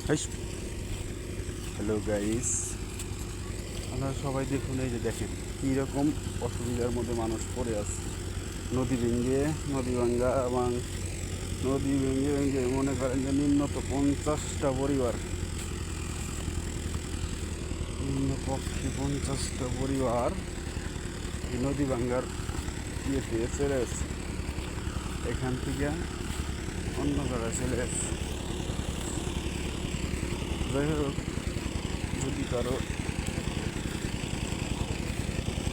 Hello guys, আপনারা সবাই দেখুন, এই যে দেখেন কীরকম অসুবিধার মধ্যে মানুষ পড়ে আছে। নদী ভেঙে নদী ভাঙ্গা এবং নদী ভেঙে ভেঙে মনে করেন যে নিম্নত 50টা পরিবার, নিম্নপক্ষে 50টা পরিবার এই নদী ভাঙ্গার ইয়েতে চলে এসছে। এখান থেকে অন্য জায়গায় চলে এসছে। যাই হোক, যদি কারো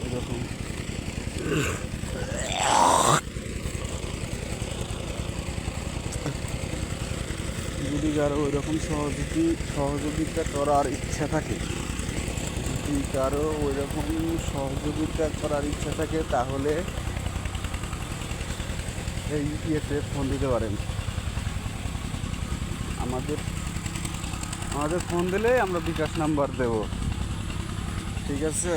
এরকম যদি কারো ওইরকম সহযোগিতা করার ইচ্ছা থাকে, যদি কারো ওইরকম সহযোগিতা করার ইচ্ছা থাকে তাহলে এই ইয়েতে ফোন দিতে পারেন। আমাদের ফোন দিলে আমরা বিকাশ নাম্বার দেব, ঠিক আছে?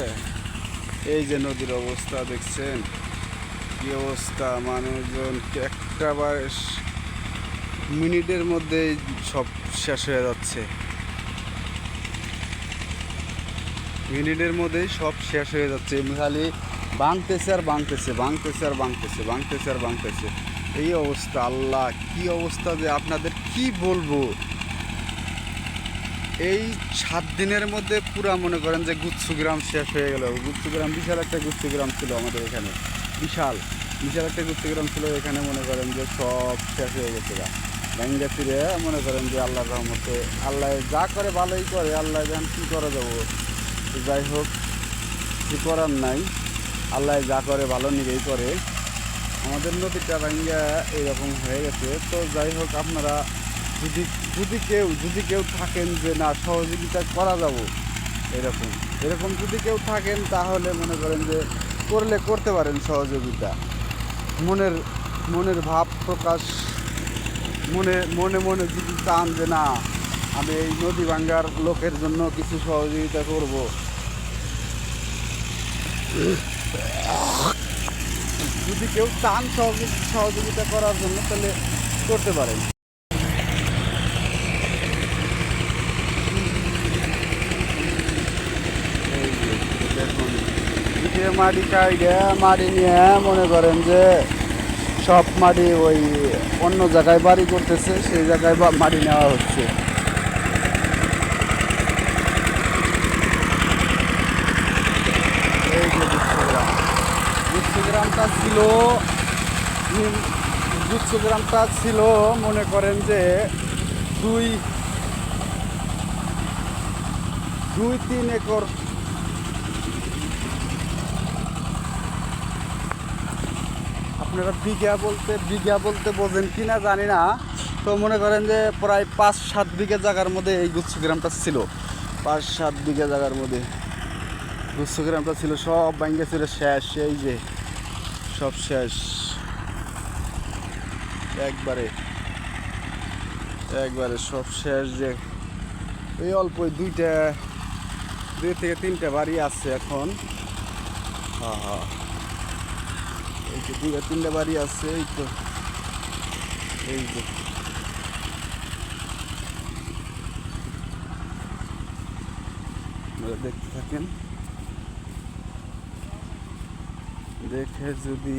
এই যে নদীর অবস্থা দেখছেন, কি অবস্থা, মানুষজন একটা মিনিটের মধ্যে সব শেষ হয়ে যাচ্ছে। মিনিটের মধ্যেই সব শেষ হয়ে যাচ্ছে, খালি ভাঙতেছে আর ভাঙতেছে, ভাঙতেছে আর ভাঙতেছে, ভাঙতেছে আর ভাঙতেছে। এই অবস্থা, আল্লাহ কি অবস্থা যে আপনাদের কি বলবো। এই 7 দিনের মধ্যে পুরা মনে করেন যে গুচ্ছ গ্রাম শেষ হয়ে গেল। গুচ্ছ গ্রাম বিশাল একটা গুচ্ছ গ্রাম ছিল আমাদের এখানে, বিশাল বিশাল একটা গুচ্ছ গ্রাম ছিল এখানে। মনে করেন যে সব শেষ হয়ে গেছে গা ভাঙ্গা ফিরে। মনে করেন যে আল্লাহর রহমতে আল্লাহ যা করে ভালোই করে, আল্লাহ যেন কী করা যাবো। যাই হোক, কি করার নাই, আল্লাহ যা করে ভালো নিজেই করে। আমাদের নদীটা ভাঙ্গা এইরকম হয়ে গেছে। তো যাই হোক, আপনারা যদি কেউ থাকেন যে না সহযোগিতা করা যাব, এরকম যদি কেউ থাকেন তাহলে মনে করেন যে করতে পারেন সহযোগিতা। মনের ভাব প্রকাশ, মনে মনে যদি চান যে না আমি এই নদী ভাঙ্গার লোকের জন্য কিছু সহযোগিতা করব, যদি কেউ চান সহযোগিতা করার জন্য তাহলে করতে পারেন। দেখুন, মাটি কাইডে মাটি নিয়ে মনে করেন যে সব মাটি ওই অন্য জায়গায় বাড়ি করতেছে, সেই জায়গায় মাটি নেওয়া হচ্ছে। এই যে গুচ্ছগ্রামটা ছিল মনে করেন যে 2-3 একর। আপনারা বিঘা বলতে বোঝেন কি না জানি না। তো মনে করেন যে প্রায় 5-7 বিঘা জায়গার মধ্যে এই গুচ্ছগ্রামটা ছিল। 5-7 বিঘা জায়গার মধ্যে গুচ্ছগ্রামটা ছিল, সব ভাঙ্গা ছিল, শেষ। এই যে সব শেষ, একবারে সব শেষ। যে এই অল্প 2 থেকে 3টা বাড়ি আছে এখন। হ্যাঁ, এই যে 2-3টা বাড়ি আছে। এই তো এই যে দেখতে থাকেন, দেখে যদি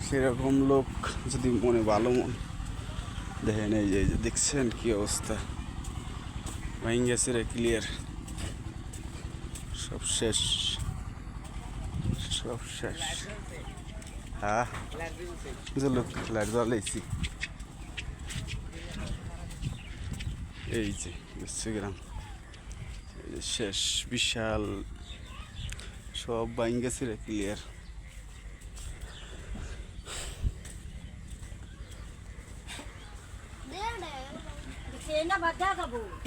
সেরকম লোক যদি মনে ভালো দেখেন। এই যে দেখছেন কি অবস্থা, ভাঙ্গেছে রে ক্লিয়ার, সব শেষ, সব শেষ। হ্যাঁ, লোক লাইট জ্বালাইছি। এই যে গুচ্ছগ্রাম শেষ, বিশাল সব ভাঙ্গেছে রে ক্লিয়ার।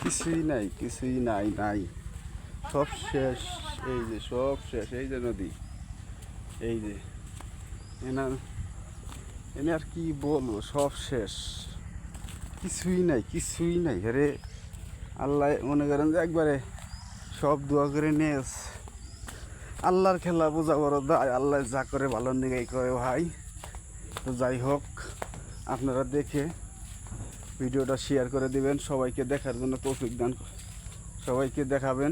কিছুই নাই, সব শেষ। এই যে সব শেষ, এই যে নদী, এই যে এনে আর কি বলবো, সব শেষ, কিছুই নাই আরে। আল্লাহ মনে করেন যে একবারে সব দোয়া করে নিয়ে আল্লাহর খেলা, বোঝা বড় দায়। আল্লাহ যা করে ভালো নিগাই করে ভাই। তো যাই হোক, আপনারা দেখে ভিডিওটা শেয়ার করে দিবেন, সবাইকে দেখার জন্য তৌফিক দান সবাইকে দেখাবেন,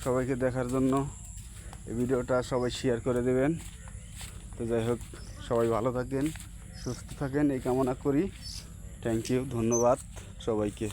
সবাইকে দেখার জন্য এই ভিডিওটা সবাই শেয়ার করে দেবেন। তো যাই হোক, সবাই ভালো থাকেন, সুস্থ থাকেন এই কামনা করি। থ্যাংক ইউ, ধন্যবাদ সবাইকে।